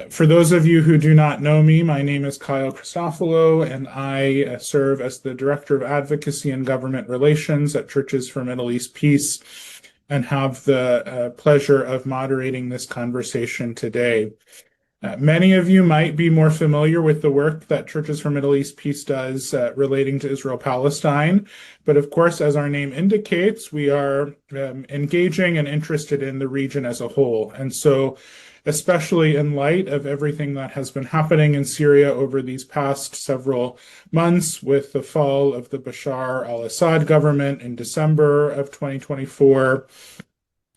For those of you who do not know me, my name is Kyle Christophilo, and I serve as the Director of Advocacy and Government Relations at Churches for Middle East Peace, and have the pleasure of moderating this conversation today. Many of you might be more familiar with the work that Churches for Middle East Peace does relating to Israel-Palestine. But of course, as our name indicates, we are engaging and interested in the region as a whole. And so, especially in light of everything that has been happening in Syria over these past several months with the fall of the Bashar al-Assad government in December of 2024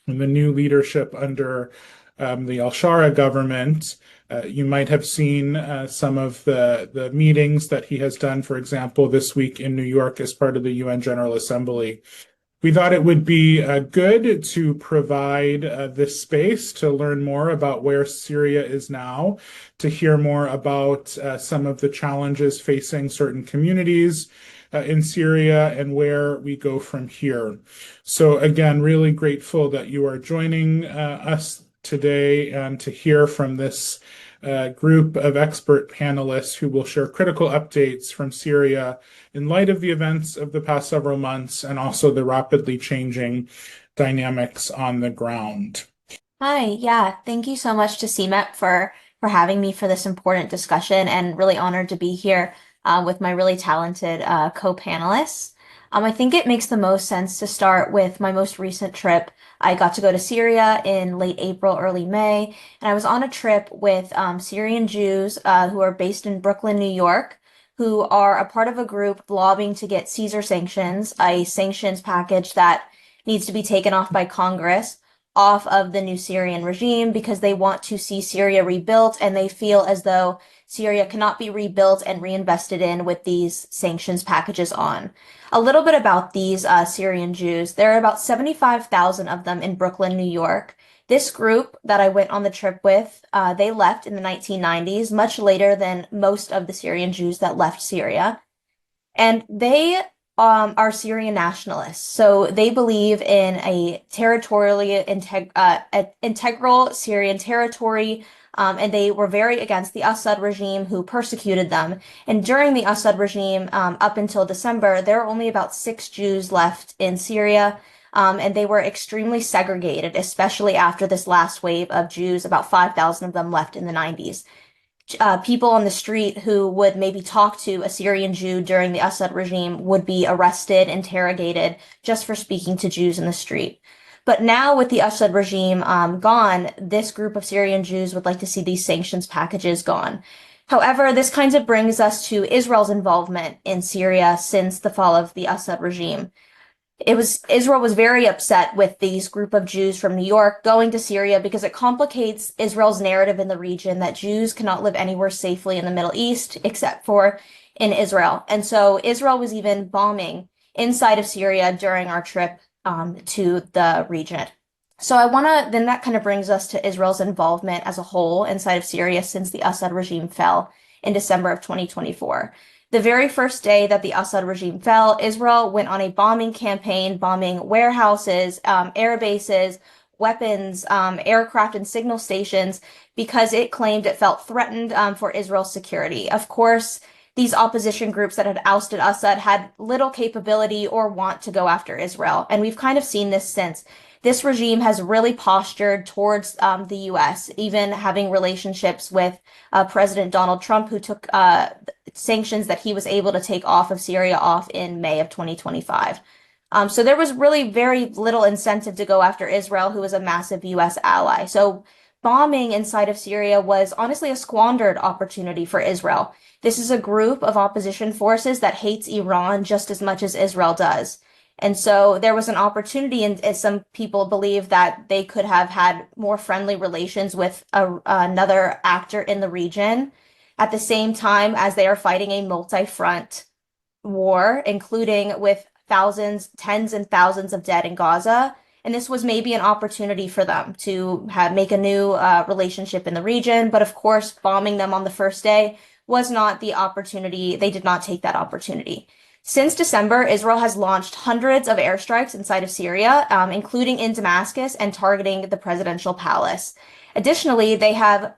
and the new leadership under the al-Shara government, you might have seen some of the meetings that he has done, for example, this week in New York as part of the UN General Assembly. We thought it would be good to provide this space to learn more about where Syria is now, to hear more about some of the challenges facing certain communities in Syria and where we go from here. So again, really grateful that you are joining us today and to hear from this group of expert panelists who will share critical updates from Syria in light of the events of the past several months and also the rapidly changing dynamics on the ground. Hi, yeah, thank you so much to CMEP for having me for this important discussion, and really honored to be here with my really talented co-panelists. I think it makes the most sense to start with my most recent trip. I got to go to Syria in late April, early May, and I was on a trip with Syrian Jews who are based in Brooklyn, New York, who are a part of a group lobbying to get Caesar sanctions, a sanctions package that needs to be taken off by Congress, off of the new Syrian regime because they want to see Syria rebuilt, and they feel as though Syria cannot be rebuilt and reinvested in with these sanctions packages on. A little bit about these Syrian Jews. There are about 75,000 of them in Brooklyn, New York. This group that I went on the trip with, they left in the 1990s, much later than most of the Syrian Jews that left Syria. And they are Syrian nationalists. So they believe in a integral Syrian territory, and they were very against the Assad regime who persecuted them. And during the Assad regime, up until December, there were only about 6 Jews left in Syria, and they were extremely segregated, especially after this last wave of Jews, about 5,000 of them left in the 90s. People on the street who would maybe talk to a Syrian Jew during the Assad regime would be arrested, interrogated just for speaking to Jews in the street. But now with the Assad regime gone, this group of Syrian Jews would like to see these sanctions packages gone. However, this kind of brings us to Israel's involvement in Syria since the fall of the Assad regime. Israel was very upset with these group of Jews from New York going to Syria because it complicates Israel's narrative in the region that Jews cannot live anywhere safely in the Middle East except for in Israel. And so Israel was even bombing inside of Syria during our trip to the region. So then that kind of brings us to Israel's involvement as a whole inside of Syria since the Assad regime fell in December of 2024. The very first day that the Assad regime fell, Israel went on a bombing campaign, bombing warehouses, air bases, weapons, aircraft, and signal stations because it claimed it felt threatened for Israel's security. Of course, these opposition groups that had ousted Assad had little capability or want to go after Israel. And we've kind of seen this since. This regime has really postured towards the U.S., even having relationships with President Donald Trump, who took sanctions that he was able to take off of Syria off in May of 2025. So there was really very little incentive to go after Israel, who is a massive U.S. ally. So bombing inside of Syria was honestly a squandered opportunity for Israel. This is a group of opposition forces that hates Iran just as much as Israel does. And so there was an opportunity, and some people believe that they could have had more friendly relations with another actor in the region at the same time as they are fighting a multi-front war, including with thousands, tens and thousands of dead in Gaza. And this was maybe an opportunity for them to make a new relationship in the region. But of course, bombing them on the first day was not the opportunity. They did not take that opportunity. Since December, Israel has launched hundreds of airstrikes inside of Syria, including in Damascus and targeting the presidential palace. Additionally, they have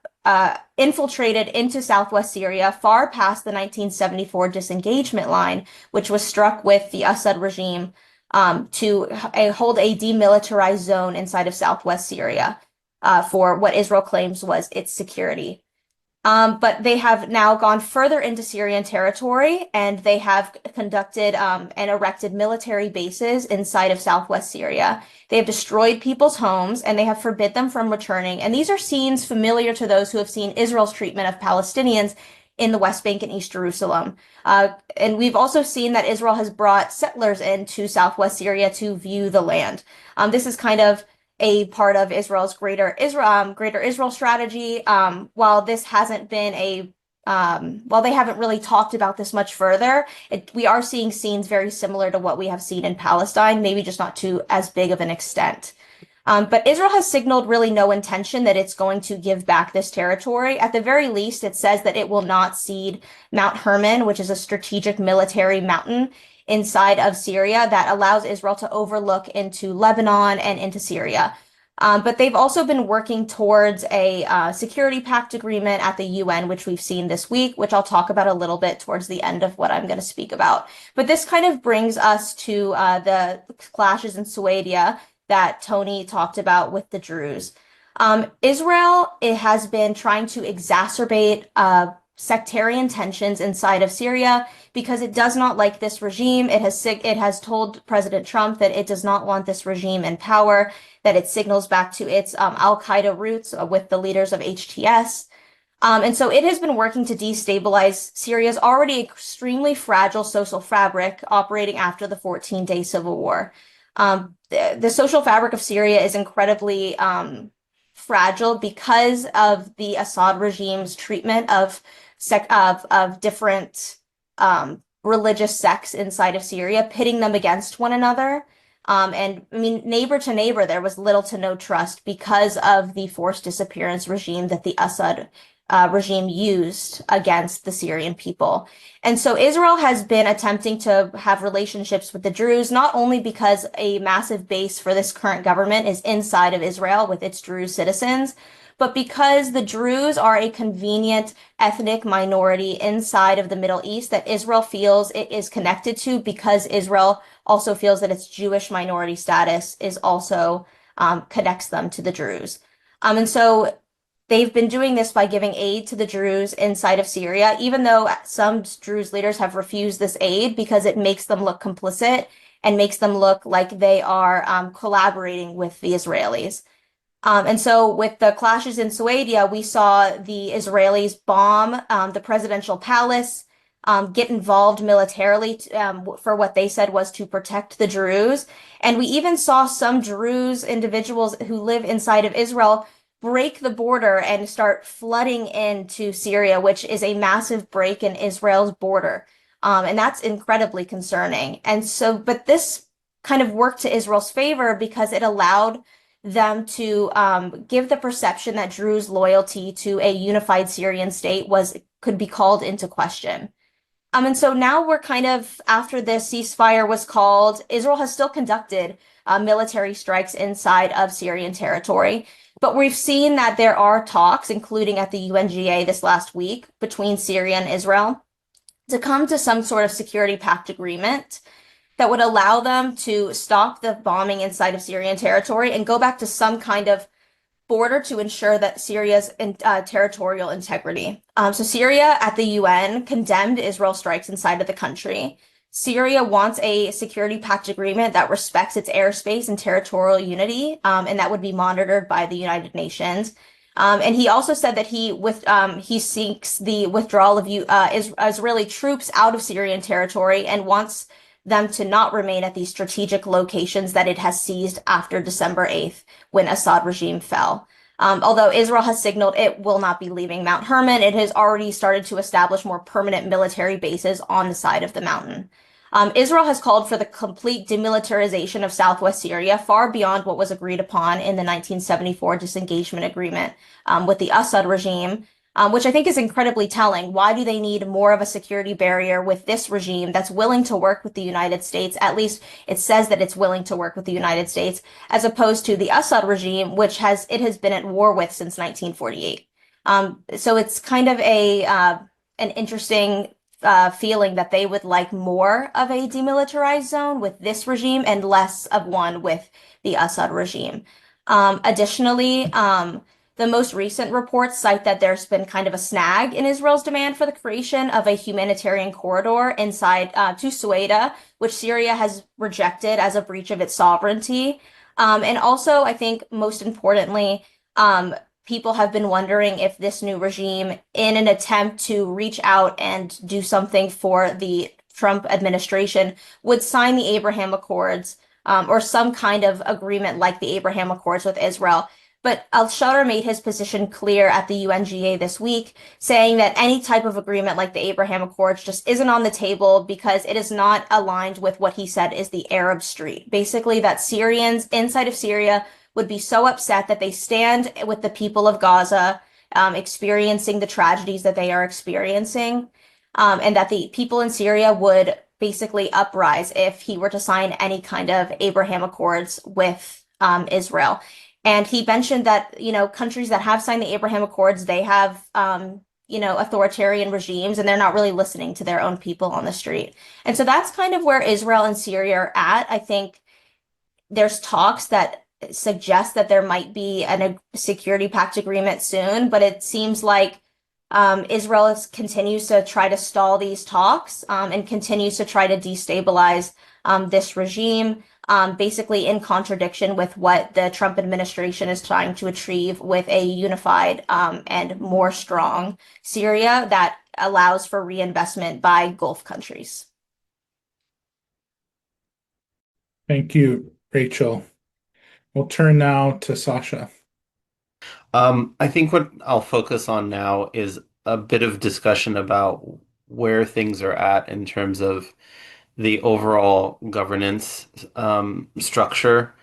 infiltrated into southwest Syria far past the 1974 disengagement line, which was struck with the Assad regime to hold a demilitarized zone inside of southwest Syria for what Israel claims was its security. But they have now gone further into Syrian territory, and they have conducted and erected military bases inside of southwest Syria. They have destroyed people's homes, and they have forbid them from returning. And these are scenes familiar to those who have seen Israel's treatment of Palestinians in the West Bank and East Jerusalem. And we've also seen that Israel has brought settlers into southwest Syria to view the land. This is kind of a part of Israel's greater Israel strategy. While this hasn't been while they haven't really talked about this much further, we are seeing scenes very similar to what we have seen in Palestine, maybe just not to as big of an extent. But Israel has signaled really no intention that it's going to give back this territory. At the very least, it says that it will not cede Mount Hermon, which is a strategic military mountain inside of Syria that allows Israel to overlook into Lebanon and into Syria. But they've also been working towards a security pact agreement at the UN, which we've seen this week, which I'll talk about a little bit towards the end of what I'm going to speak about. But this kind of brings us to the clashes in Suwayda that Tony talked about with the Druze. Israel, it has been trying to exacerbate sectarian tensions inside of Syria because it does not like this regime. It has told President Trump that it does not want this regime in power, that it signals back to its Al-Qaeda roots with the leaders of HTS. And so it has been working to destabilize Syria's already extremely fragile social fabric operating after the 14-day civil war. The social fabric of Syria is incredibly fragile because of the Assad regime's treatment of different religious sects inside of Syria, pitting them against one another. And I mean, neighbor to neighbor, there was little to no trust because of the forced disappearance regime that the Assad regime used against the Syrian people. And so Israel has been attempting to have relationships with the Druze, not only because a massive base for this current government is inside of Israel with its Druze citizens, but because the Druze are a convenient ethnic minority inside of the Middle East that Israel feels it is connected to, because Israel also feels that its Jewish minority status is also connects them to the Druze. And so they've been doing this by giving aid to the Druze inside of Syria, even though some Druze leaders have refused this aid because it makes them look complicit and makes them look like they are collaborating with the Israelis. And so with the clashes in Suwayda, we saw the Israelis bomb the presidential palace, get involved militarily for what they said was to protect the Druze. And we even saw some Druze individuals who live inside of Israel break the border and start flooding into Syria, which is a massive break in Israel's border. And that's incredibly concerning. And so, but this kind of worked to Israel's favor because it allowed them to give the perception that Druze loyalty to a unified Syrian state could be called into question. And so now we're kind of, after this ceasefire was called, Israel has still conducted military strikes inside of Syrian territory. But we've seen that there are talks, including at the UNGA this last week, between Syria and Israel to come to some sort of security pact agreement that would allow them to stop the bombing inside of Syrian territory and go back to some kind of border to ensure that Syria's territorial integrity. So Syria at the UN condemned Israel strikes inside of the country. Syria wants a security pact agreement that respects its airspace and territorial unity, and that would be monitored by the United Nations. And he also said that he seeks the withdrawal of Israeli troops out of Syrian territory and wants them to not remain at these strategic locations that it has seized after December 8th when Assad regime fell. Although Israel has signaled it will not be leaving Mount Hermon, it has already started to establish more permanent military bases on the side of the mountain. Israel has called for the complete demilitarization of southwest Syria, far beyond what was agreed upon in the 1974 disengagement agreement with the Assad regime, which I think is incredibly telling. Why do they need more of a security barrier with this regime that's willing to work with the United States? At least it says that it's willing to work with the United States, as opposed to the Assad regime, which has been at war with since 1948. So it's kind of a an interesting feeling that they would like more of a demilitarized zone with this regime and less of one with the Assad regime. Additionally, the most recent reports cite that there's been kind of a snag in Israel's demand for the creation of a humanitarian corridor inside to Suwayda, which Syria has rejected as a breach of its sovereignty. And also, I think most importantly, um, people have been wondering if this new regime, in an attempt to reach out and do something for the Trump administration, would sign the Abraham Accords, or some kind of agreement like the Abraham Accords with Israel. But al-Sharar made his position clear at the UNGA this week, saying that any type of agreement like the Abraham Accords just isn't on the table because it is not aligned with what he said is the Arab Street. Basically, that Syrians inside of Syria would be so upset that they stand with the people of Gaza, experiencing the tragedies that they are experiencing, and that the people in Syria would basically uprise if he were to sign any kind of Abraham Accords with Israel. And he mentioned that, countries that have signed the Abraham Accords, they have, authoritarian regimes, and they're not really listening to their own people on the street. And so that's kind of where Israel and Syria are at. I think there's talks that suggest that there might be a security pact agreement soon, but it seems like continues to try to stall these talks, and continues to try to destabilize this regime, basically in contradiction with what the Trump administration is trying to achieve with a unified and more strong Syria that allows for reinvestment by Gulf countries. Thank you, Rachel. We'll turn now to Sasha. I think what I'll focus on now is a bit of discussion about where things are at in terms of the overall governance structure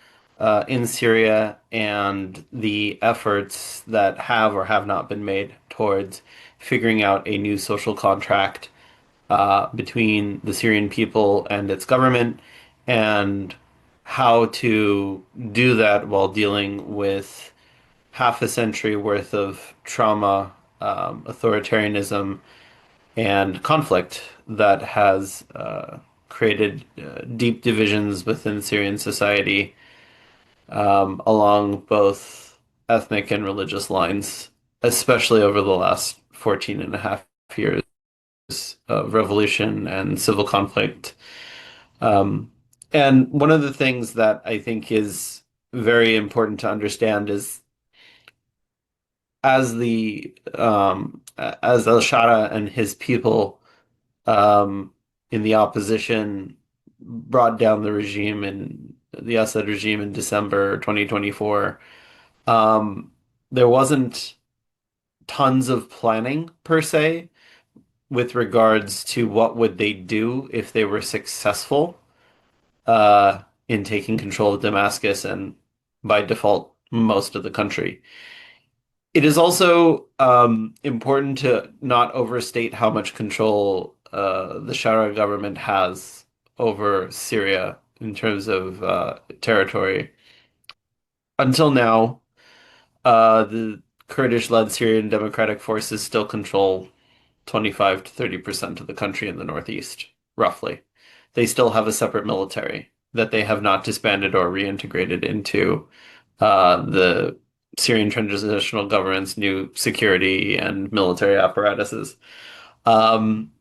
in Syria and the efforts that have or have not been made towards figuring out a new social contract between the Syrian people and its government, and how to do that while dealing with half a century worth of trauma, authoritarianism, and conflict that has created deep divisions within Syrian society along both ethnic and religious lines, especially over the last 14 and a half years of revolution and civil conflict. Um, and one of the things that I think is very important to understand is as al-Shara and his people in the opposition brought down the Assad regime in December 2024, there wasn't tons of planning per se with regards to what would they do if they were successful in taking control of Damascus and by default most of the country. It is also important to not overstate how much control the Shara government has over Syria in terms of territory. Until now, the Kurdish-led Syrian Democratic Forces still control 25 to 30% of the country in the northeast, roughly. They still have a separate military that they have not disbanded or reintegrated into the Syrian transitional government's new security and military apparatuses. Um,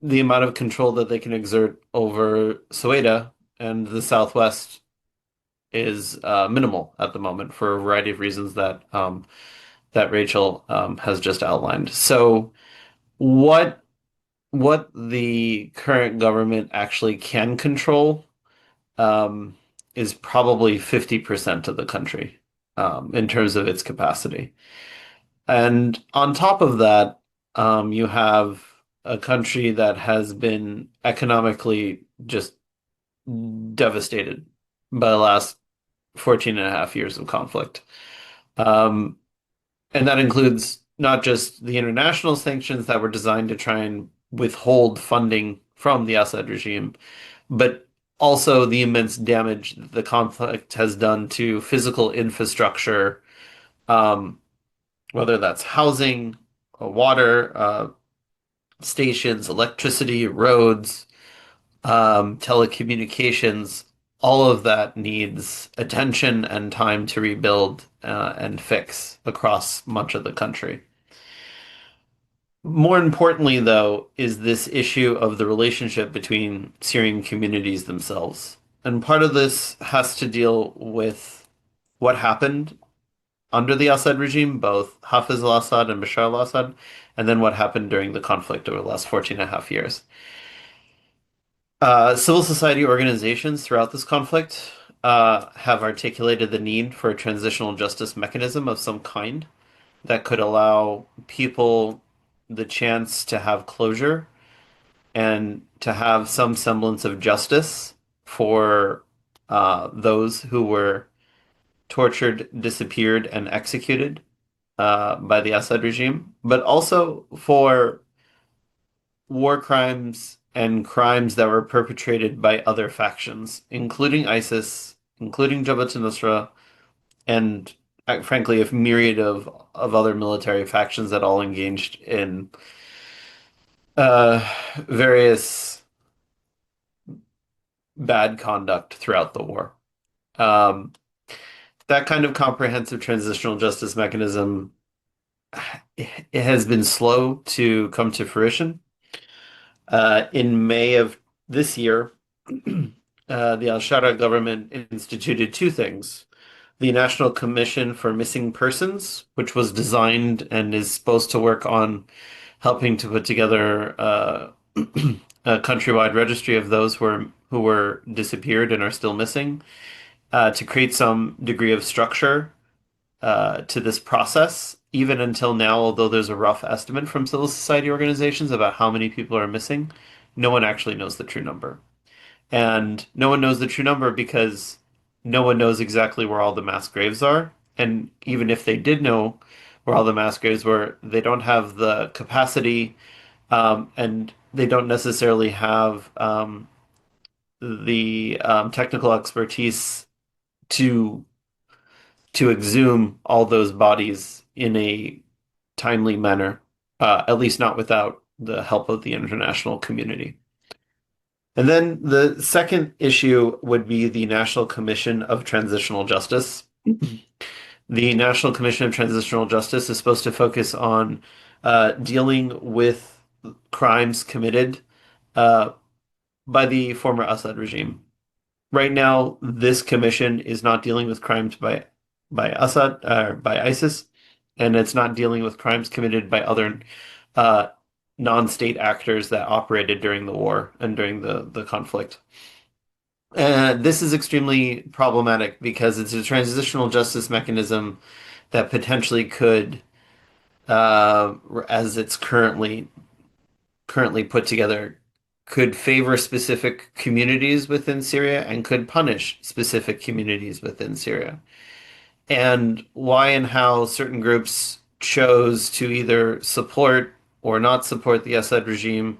the amount of control that they can exert over Suwayda and the southwest is minimal at the moment for a variety of reasons that Rachel has just outlined. So, what what the current government actually can control is probably 50% of the country in terms of its capacity. And on top of that, you have a country that has been economically just devastated by the last 14 and a half years of conflict. Um, and that includes not just the international sanctions that were designed to try and withhold funding from the Assad regime, but also the immense damage that the conflict has done to physical infrastructure, um, whether that's housing, water, stations, electricity, roads, telecommunications, all of that needs attention and time to rebuild and fix across much of the country. More importantly, though, is this issue of the relationship between Syrian communities themselves. And part of this has to deal with what happened under the Assad regime, both Hafiz al-Assad and Bashar al-Assad, and then what happened during the conflict over the last 14 and a half years. Civil society organizations throughout this conflict have articulated the need for a transitional justice mechanism of some kind that could allow people the chance to have closure and to have some semblance of justice for those who were tortured, disappeared, and executed by the Assad regime, but also for war crimes and crimes that were perpetrated by other factions, including ISIS, including Jabhat al-Nusra, and frankly, a myriad of other military factions that all engaged in uh, various bad conduct throughout the war. Um, that kind of comprehensive transitional justice mechanism, it has been slow to come to fruition. In May of this year, the al-Shara government instituted two things. The National Commission for Missing Persons, which was designed and is supposed to work on helping to put together a countrywide registry of those who were disappeared and are still missing, to create some degree of structure to this process. Even until now, although there's a rough estimate from civil society organizations about how many people are missing, no one actually knows the true number. And no one knows the true number because no one knows exactly where all the mass graves are. And even if they did know where all the mass graves were, they don't have the capacity, and they don't necessarily have the technical expertise to exhume all those bodies in a timely manner, at least not without the help of the international community. And then the second issue would be the National Commission of Transitional Justice. The National Commission of Transitional Justice is supposed to focus on dealing with crimes committed uh, by the former Assad regime. Right now, this commission is not dealing with crimes by Assad or by ISIS, and it's not dealing with crimes committed by other uh, non-state actors that operated during the war and during the conflict. This is extremely problematic because it's a transitional justice mechanism that potentially could, as it's currently put together, could favor specific communities within Syria and could punish specific communities within Syria. And why and how certain groups chose to either support or not support the Assad regime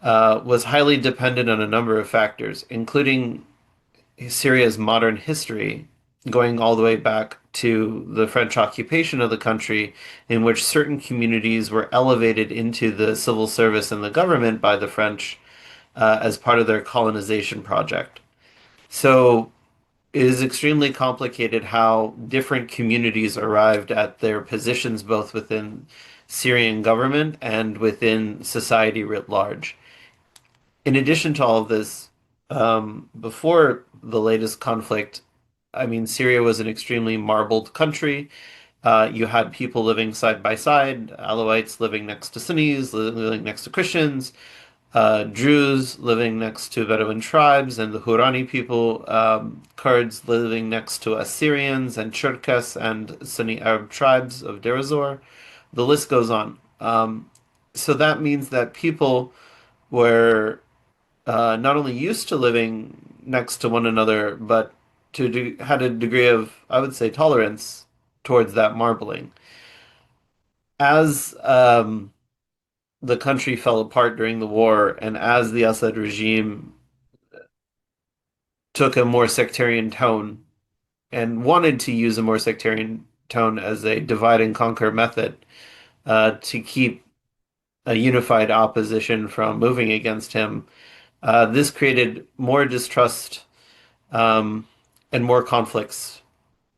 was highly dependent on a number of factors, including Syria's modern history, going all the way back to the French occupation of the country, in which certain communities were elevated into the civil service and the government by the French as part of their colonization project. So it is extremely complicated how different communities arrived at their positions both within Syrian government and within society writ large. In addition to all of this, before the latest conflict, I mean, Syria was an extremely marbled country. You had people living side by side, Alawites living next to Sunnis, living next to Christians, Druze living next to Bedouin tribes, and the Hurani people, Kurds living next to Assyrians and Cherkess and Sunni Arab tribes of Deir ez-Zor. The list goes on. So that means that people were not only used to living next to one another, but had a degree of, I would say, tolerance towards that marbling. As the country fell apart during the war, and as the Assad regime took a more sectarian tone and wanted to use a more sectarian tone as a divide and conquer method to keep a unified opposition from moving against him. This created more distrust um, and more conflicts,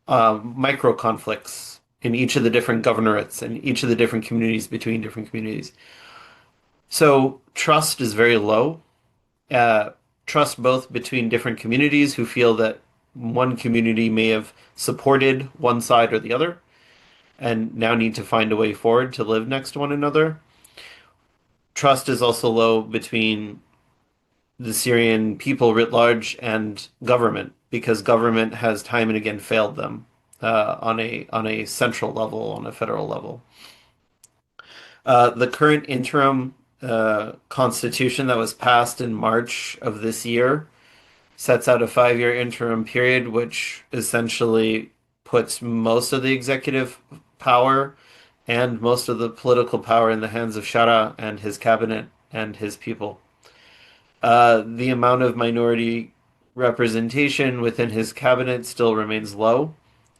micro conflicts in each of the different governorates and each of the different communities between different communities. So trust is very low. Uh, Trust both between different communities who feel that one community may have supported one side or the other and now need to find a way forward to live next to one another. Trust is also low between the Syrian people writ large and government because government has time and again failed them on a central level, on a federal level. The current interim constitution that was passed in March of this year sets out a 5-year interim period, which essentially puts most of the executive power and most of the political power in the hands of Shara and his cabinet and his people. The amount of minority representation within his cabinet still remains low.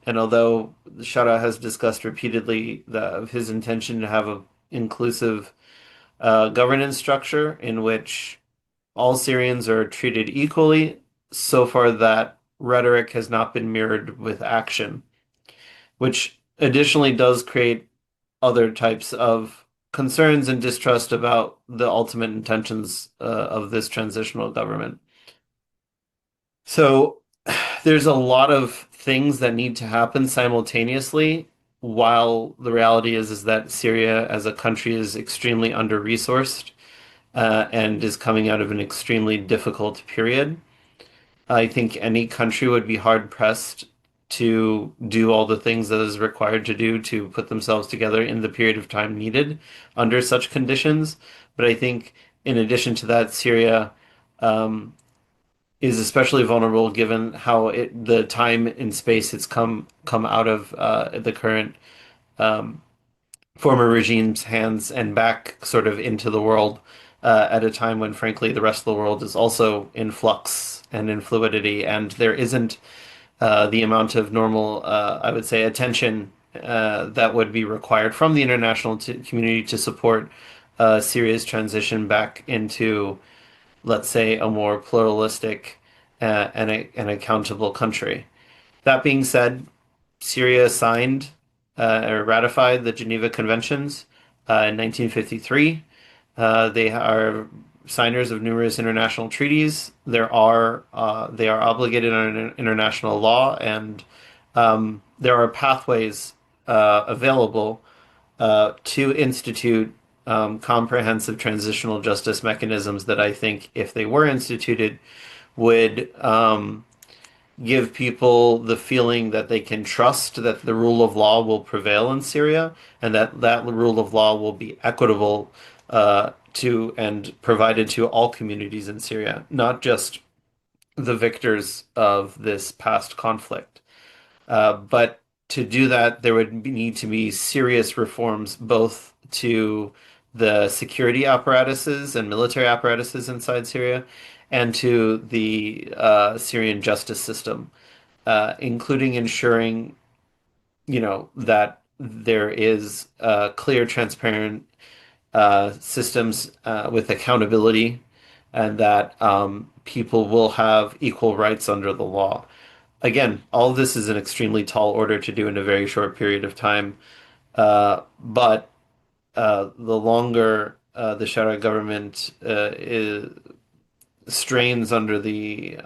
And although Shara has discussed repeatedly of his intention to have an inclusive governance structure in which all Syrians are treated equally, so far that rhetoric has not been mirrored with action, which additionally does create other types of concerns and distrust about the ultimate intentions of this transitional government. So there's a lot of things that need to happen simultaneously, while the reality is that Syria as a country is extremely under-resourced and is coming out of an extremely difficult period. I think any country would be hard pressed to do all the things that is required to do to put themselves together in the period of time needed under such conditions. But I think in addition to that, Syria is especially vulnerable given how the time and space it's come out of the current um, former regime's hands and back sort of into the world at a time when, frankly, the rest of the world is also in flux and in fluidity, and there isn't the amount of normal, I would say, attention that would be required from the international community to support Syria's transition back into, let's say, a more pluralistic and accountable country. That being said, Syria signed or ratified the Geneva Conventions in 1953. They are signers of numerous international treaties. They are obligated under international law, and there are pathways available to institute comprehensive transitional justice mechanisms that I think, if they were instituted, would give people the feeling that they can trust that the rule of law will prevail in Syria and that that rule of law will be equitable to and provided to all communities in Syria, not just the victors of this past conflict. But to do that, there would need to be serious reforms both to the security apparatuses and military apparatuses inside Syria and to the Syrian justice system, including ensuring, that there is clear, transparent systems with accountability and that people will have equal rights under the law. Again, all of this is an extremely tall order to do in a very short period of time. But the longer the Shara government strains under the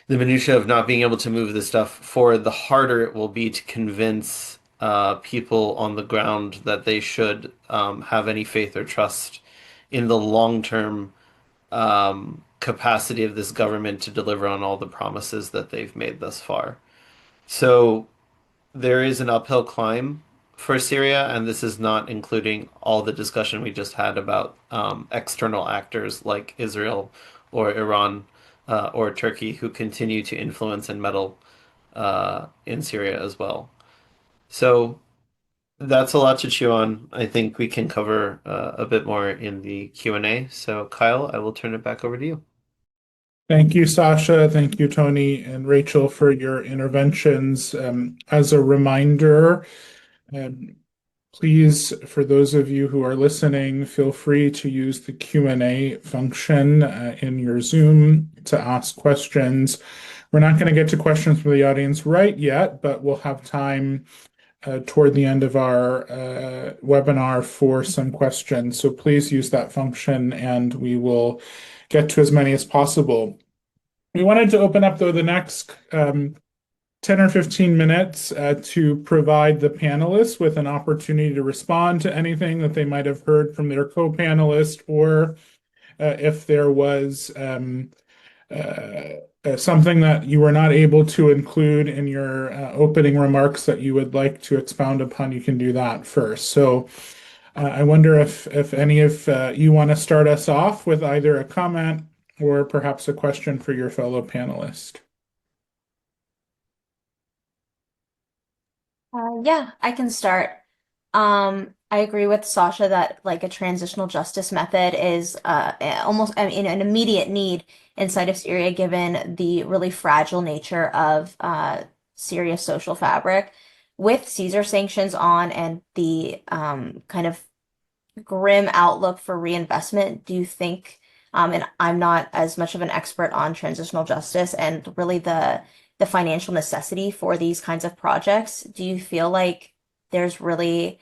minutia of not being able to move this stuff forward, the harder it will be to convince people on the ground that they should have any faith or trust in the long-term capacity of this government to deliver on all the promises that they've made thus far. So there is an uphill climb for Syria, and this is not including all the discussion we just had about external actors like Israel or Iran or Turkey who continue to influence and meddle in Syria as well. So that's a lot to chew on. I think we can cover a bit more in the Q&A. So Kyle, I will turn it back over to you. Thank you, Sasha. Thank you, Tony and Rachel, for your interventions. As a reminder, um, please, for those of you who are listening, feel free to use the Q&A function in your Zoom to ask questions. We're not going to get to questions from the audience right yet, but we'll have time toward the end of our webinar for some questions. So please use that function and we will get to as many as possible. We wanted to open up, though, the next 10 or 15 minutes to provide the panelists with an opportunity to respond to anything that they might have heard from their co-panelist, or if there was something that you were not able to include in your opening remarks that you would like to expound upon, you can do that first. So I wonder if any of you want to start us off with either a comment or perhaps a question for your fellow panelist. Yeah, I can start. I agree with Sasha that like a transitional justice method is almost, I mean, an immediate need inside of Syria, given the really fragile nature of Syria's social fabric. With Caesar sanctions on and the kind of grim outlook for reinvestment, do you think, and I'm not as much of an expert on transitional justice and really the financial necessity for these kinds of projects, do you feel like there's really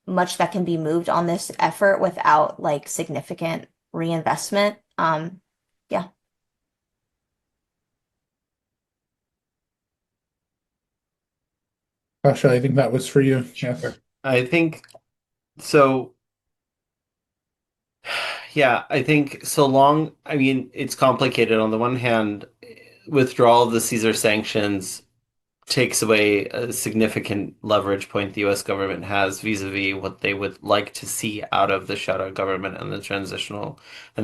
much that can be moved on this effort without like significant reinvestment? Yeah. Sasha, I think that was for you. Yes. I think so. Yeah, I think so long, I mean, it's complicated. On the one hand, withdrawal of the Caesar sanctions takes away a significant leverage point the US government has vis-a-vis what they would like to see out of the shadow government and the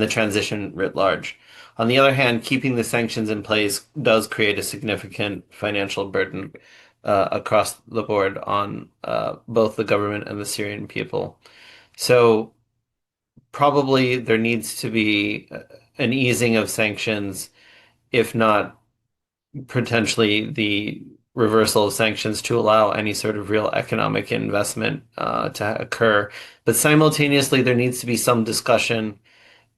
transition writ large. On the other hand, keeping the sanctions in place does create a significant financial burden across the board on both the government and the Syrian people. So probably there needs to be an easing of sanctions, if not potentially the reversal of sanctions to allow any sort of real economic investment to occur. But simultaneously, there needs to be some discussion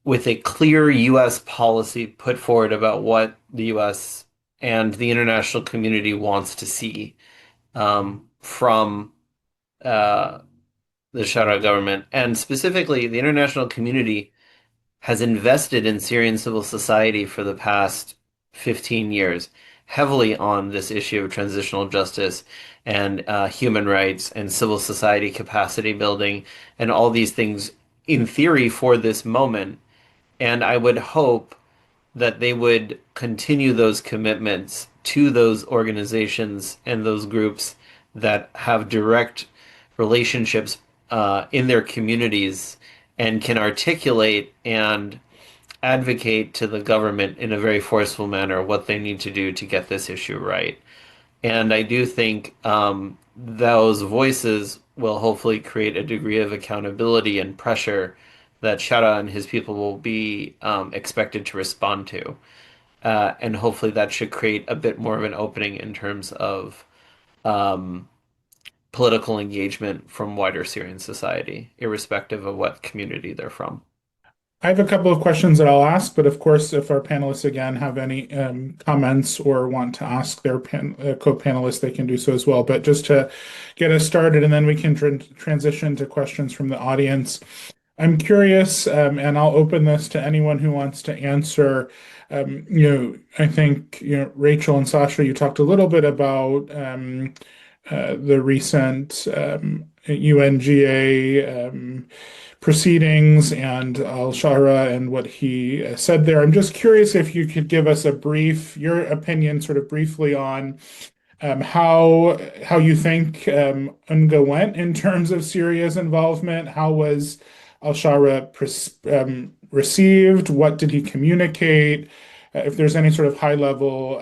with a clear U.S. policy put forward about what the U.S. and the international community wants to see from the shadow government. And specifically, the international community has invested in Syrian civil society for the past 15 years, heavily on this issue of transitional justice and human rights and civil society capacity building and all these things in theory for this moment. And I would hope that they would continue those commitments to those organizations and those groups that have direct relationships in their communities and can articulate and advocate to the government in a very forceful manner what they need to do to get this issue right. And I do think those voices will hopefully create a degree of accountability and pressure that Shara and his people will be expected to respond to. And hopefully that should create a bit more of an opening in terms of um, political engagement from wider Syrian society, irrespective of what community they're from. I have a couple of questions that I'll ask, but of course, if our panelists again have any comments or want to ask their co-panelists, they can do so as well. But just to get us started, and then we can transition to questions from the audience. I'm curious, and I'll open this to anyone who wants to answer. I think, Rachel and Sasha, you talked a little bit about the recent UNGA proceedings and al-Shara and what he said there. I'm just curious if you could give us your opinion, sort of briefly on how you think UNGA went in terms of Syria's involvement. How was al-Shara received? What did he communicate? If there's any sort of high-level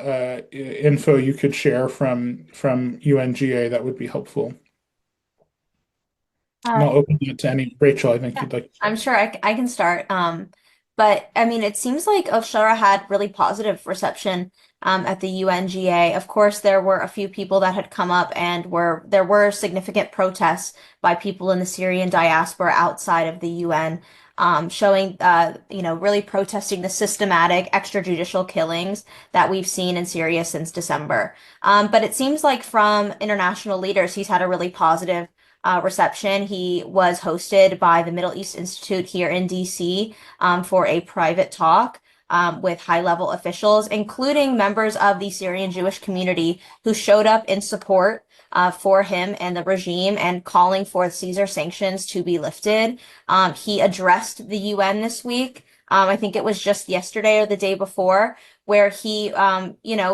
info you could share from UNGA, that would be helpful. And Uh, I'll open it to any. Rachel, I think yeah, you'd like to I'm start. sure I can start. But I mean, it seems like al-Shara had really positive reception at the UNGA. Of course, there were a few people that had come up and there were significant protests by people in the Syrian diaspora outside of the UN, showing really protesting the systematic extrajudicial killings that we've seen in Syria since December. But it seems like from international leaders, he's had a really positive reception. He was hosted by the Middle East Institute here in DC for a private talk with high-level officials, including members of the Syrian Jewish community who showed up in support for him and the regime and calling for Caesar sanctions to be lifted. He addressed the UN this week. I think it was just yesterday or the day before, where he,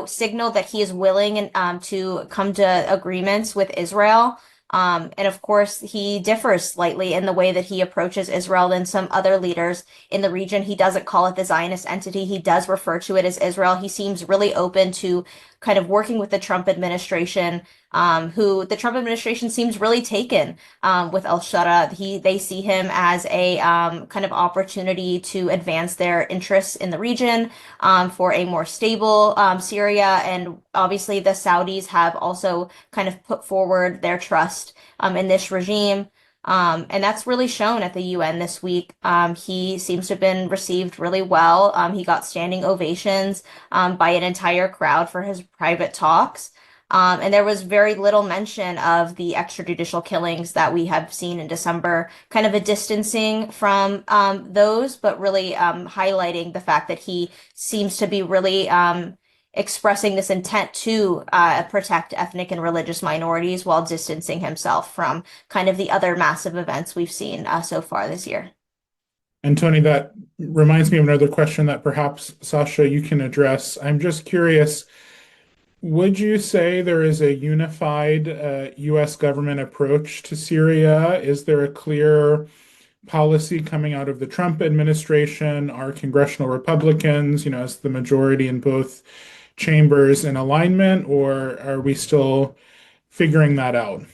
signaled that he is willing to come to agreements with Israel. And of course, he differs slightly in the way that he approaches Israel than some other leaders in the region. He doesn't call it the Zionist entity. He does refer to it as Israel. He seems really open to kind of working with the Trump administration, who the Trump administration seems really taken with al-Shara. They see him as a kind of opportunity to advance their interests in the region for a more stable Syria. And obviously, the Saudis have also kind of put forward their trust in this regime. And that's really shown at the UN this week. He seems to have been received really well. He got standing ovations by an entire crowd for his private talks. And there was very little mention of the extrajudicial killings that we have seen in December, kind of a distancing from those, but really highlighting the fact that he seems to be really expressing this intent to protect ethnic and religious minorities while distancing himself from kind of the other massive events we've seen so far this year. And Tony, that reminds me of another question that perhaps, Sasha, you can address. I'm just curious, would you say there is a unified U.S. government approach to Syria? Is there a clear policy coming out of the Trump administration? Are congressional Republicans, as the majority in both chambers, in alignment, or are we still figuring that out?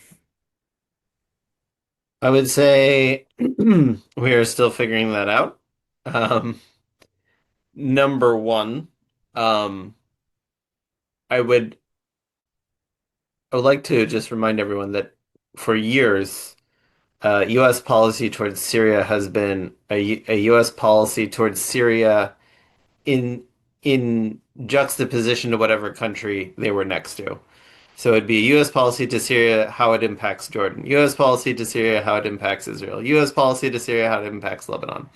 I would say we are still figuring that out. Um, Number one, um, I would I would like to just remind everyone that for years, U.S. policy towards Syria has been a U.S. policy towards Syria in in juxtaposition to whatever country they were next to. So it'd be U.S. policy to Syria, how it impacts Jordan. U.S. policy to Syria, how it impacts Israel. U.S. policy to Syria, how it impacts Lebanon.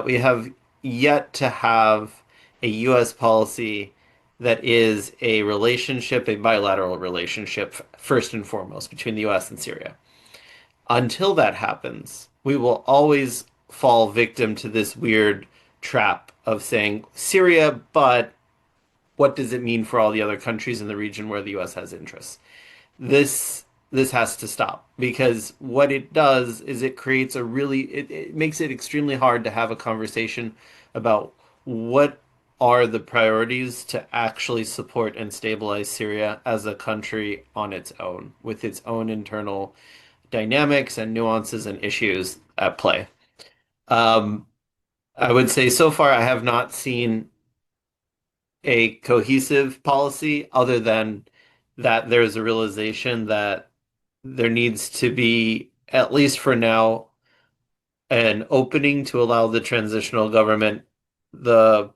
We have yet to have a U.S. policy that is a relationship, a bilateral relationship, first and foremost, between the U.S. and Syria. Until that happens, we will always fall victim to this weird trap of saying Syria, but what does it mean for all the other countries in the region where the U.S. has interests? This has to stop because what it does is it creates it makes it extremely hard to have a conversation about what are the priorities to actually support and stabilize Syria as a country on its own, with its own internal dynamics and nuances and issues at play. Um, I would say so far I have not seen a cohesive policy other than that there's a realization that there needs to be, at least for now, an opening to allow the transitional government the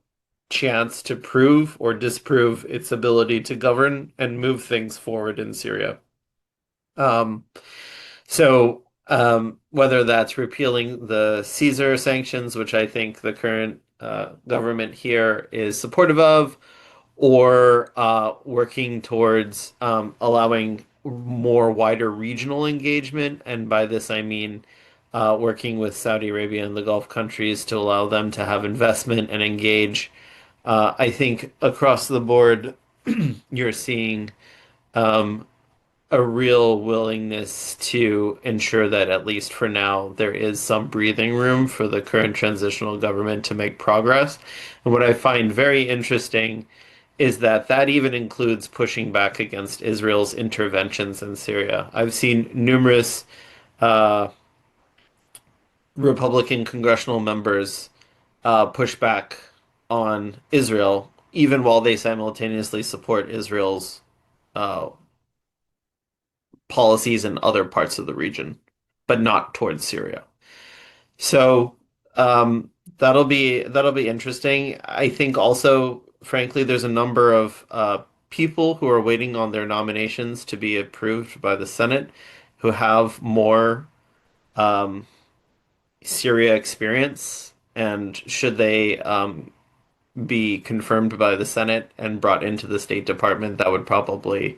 chance to prove or disprove its ability to govern and move things forward in Syria. Um, whether that's repealing the Caesar sanctions, which I think the current government here is supportive of, or working towards allowing more wider regional engagement. And by this, I mean working with Saudi Arabia and the Gulf countries to allow them to have investment and engage. I think across the board, you're seeing um, a real willingness to ensure that, at least for now, there is some breathing room for the current transitional government to make progress. And what I find very interesting is that that even includes pushing back against Israel's interventions in Syria. I've seen numerous uh, Republican congressional members push back on Israel, even while they simultaneously support Israel's uh, policies in other parts of the region, but not towards Syria. So that'll be interesting. I think also, frankly, there's a number of people who are waiting on their nominations to be approved by the Senate who have more um, Syria experience, and should they be confirmed by the Senate and brought into the State Department, that would probably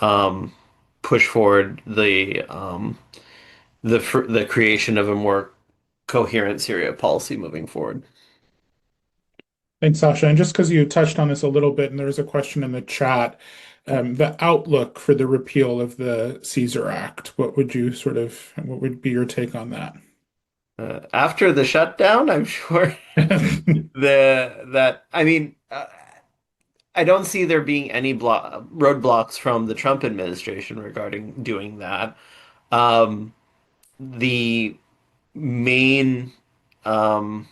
um, push forward the creation of a more coherent Syria policy moving forward. Thanks, Sasha. And just because you touched on this a little bit, and there was a question in the chat, the outlook for the repeal of the Caesar Act, what would be your take on that? After the shutdown, I'm sure I mean, I don't see there being any roadblocks from the Trump administration regarding doing that. Um, the main um,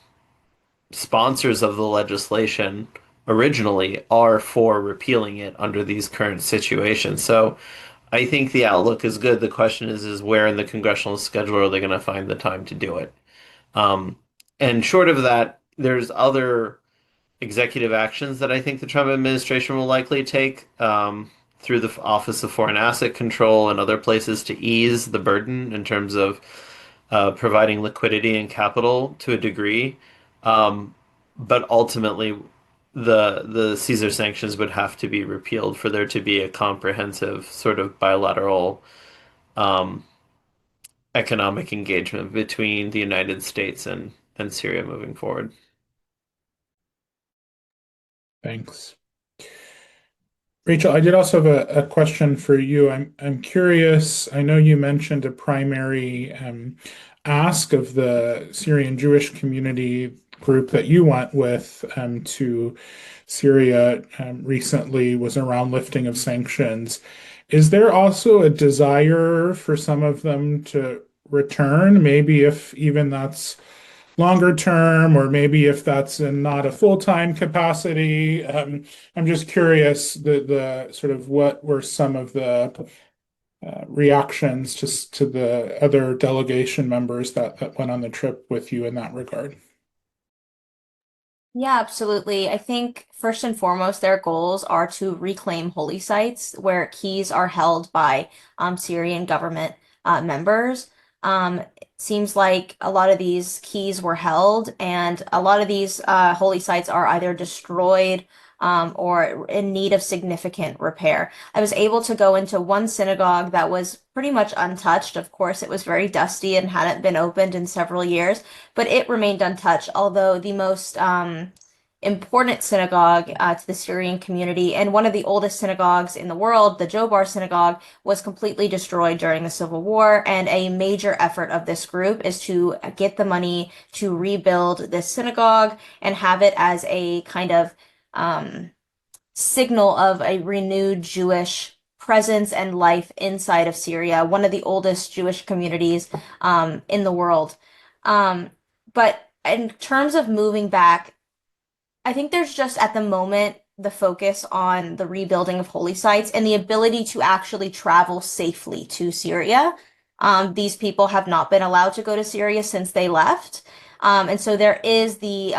sponsors of the legislation originally are for repealing it under these current situations. So I think the outlook is good. The question is where in the congressional schedule are they going to find the time to do it? Um, and short of that, there's other executive actions that I think the Trump administration will likely take through the Office of Foreign Asset Control and other places to ease the burden in terms of providing liquidity and capital to a degree. Um, but ultimately, the Caesar sanctions would have to be repealed for there to be a comprehensive sort of bilateral um, economic engagement between the United States and Syria moving forward. Thanks. Rachel, I did also have a question for you. I'm curious. I know you mentioned a primary ask of the Syrian Jewish community group that you went with to Syria recently was around lifting of sanctions. Is there also a desire for some of them to return? Maybe if even that's longer term, or maybe if that's in not a full-time capacity. I'm just curious the sort of what were some of the reactions just to the other delegation members that went on the trip with you in that regard. Yeah, absolutely. I think first and foremost, their goals are to reclaim holy sites where keys are held by Syrian government members. It seems like a lot of these keys were held, and a lot of these holy sites are either destroyed or in need of significant repair. I was able to go into one synagogue that was pretty much untouched. Of course, it was very dusty and hadn't been opened in several years, but it remained untouched. Although the most important synagogue to the Syrian community and one of the oldest synagogues in the world, the Jobar Synagogue, was completely destroyed during the Civil War. And a major effort of this group is to get the money to rebuild this synagogue and have it as a kind of um, signal of a renewed Jewish presence and life inside of Syria, one of the oldest Jewish communities in the world. But in terms of moving back, I think there's just at the moment the focus on the rebuilding of holy sites and the ability to actually travel safely to Syria. These people have not been allowed to go to Syria since they left. And so there is the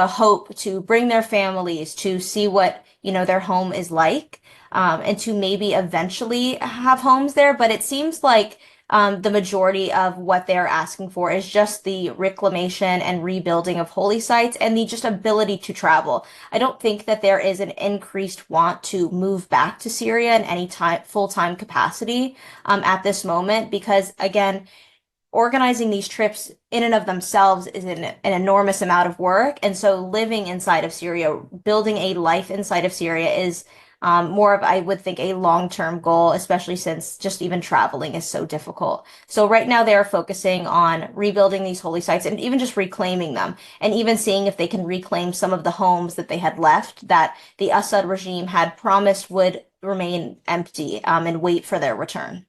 hope to bring their families to see what, their home is like, and to maybe eventually have homes there. But it seems like the majority of what they're asking for is just the reclamation and rebuilding of holy sites and the just ability to travel. I don't think that there is an increased want to move back to Syria in any time, full-time capacity at this moment, because again, organizing these trips in and of themselves is an enormous amount of work. And so living inside of Syria, building a life inside of Syria is more of, I would think, a long-term goal, especially since just even traveling is so difficult. So right now they are focusing on rebuilding these holy sites and even just reclaiming them, and even seeing if they can reclaim some of the homes that they had left that the Assad regime had promised would remain empty, and wait for their return.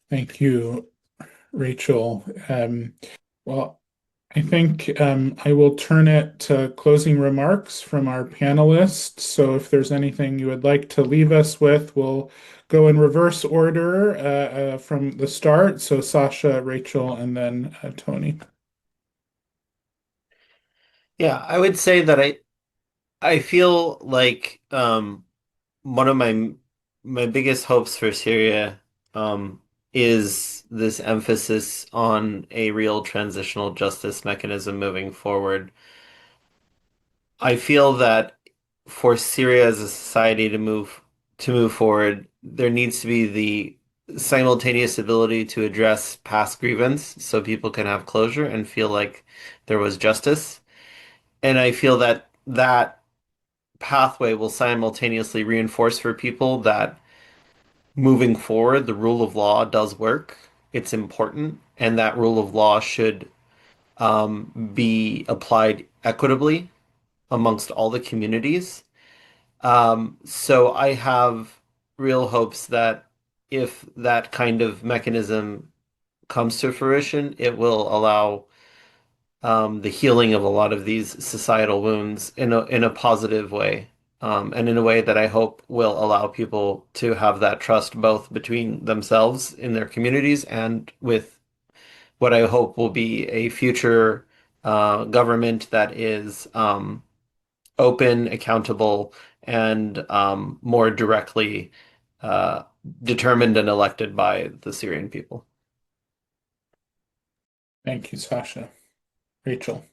Thank you. Rachel. Well, I think I will turn it to closing remarks from our panelists. So if there's anything you would like to leave us with, we'll go in reverse order from the start. So Sasha, Rachel, and then Tony. Yeah, I would say that I feel like one of my biggest hopes for Syria is this emphasis on a real transitional justice mechanism moving forward. I feel that for Syria as a society to move forward, there needs to be the simultaneous ability to address past grievance so people can have closure and feel like there was justice. And I feel that that pathway will simultaneously reinforce for people that moving forward, the rule of law does work. It's important, and that rule of law should be applied equitably amongst all the communities. So I have real hopes that if that kind of mechanism comes to fruition, it will allow the healing of a lot of these societal wounds in a positive way, and in a way that I hope will allow people to have that trust both between themselves in their communities and with what I hope will be a future government that is open, accountable, and more directly uh, determined and elected by the Syrian people. Thank you, Sasha. Rachel.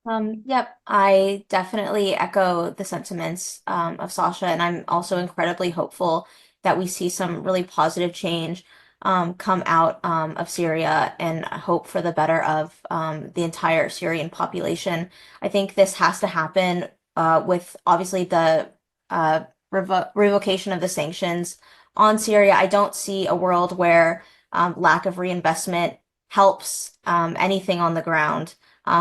Yep, I definitely echo the sentiments of Sasha, and I'm also incredibly hopeful that we see some really positive change come out of Syria, and I hope for the better of the entire Syrian population. I think this has to happen with obviously the revocation of the sanctions on Syria. I don't see a world where lack of reinvestment helps anything on the ground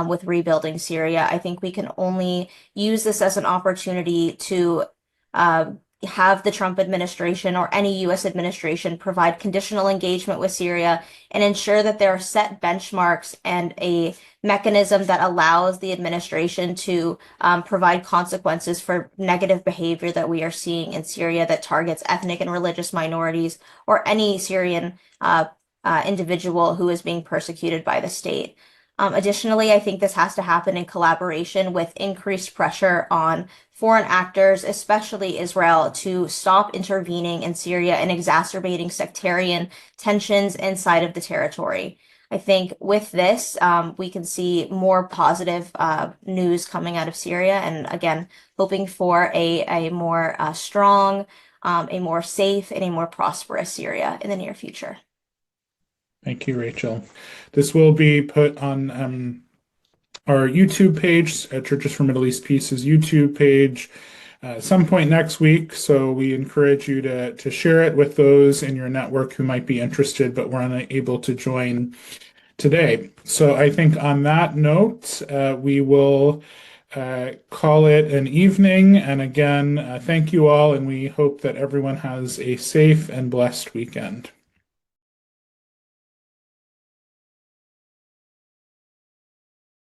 with rebuilding Syria. I think we can only use this as an opportunity to uh, have the Trump administration or any US administration provide conditional engagement with Syria and ensure that there are set benchmarks and a mechanism that allows the administration to provide consequences for negative behavior that we are seeing in Syria that targets ethnic and religious minorities or any Syrian individual who is being persecuted by the state. Additionally, I think this has to happen in collaboration with increased pressure on foreign actors, especially Israel, to stop intervening in Syria and exacerbating sectarian tensions inside of the territory. I think with this, we can see more positive news coming out of Syria, and again, hoping for a more strong, a more safe, and a more prosperous Syria in the near future. Thank you, Rachel. This will be put on our YouTube page, Churches for Middle East Peace's YouTube page, some point next week. So we encourage you to share it with those in your network who might be interested, but were unable to join today. So I think on that note, we will call it an evening. And again, thank you all, and we hope that everyone has a safe and blessed weekend.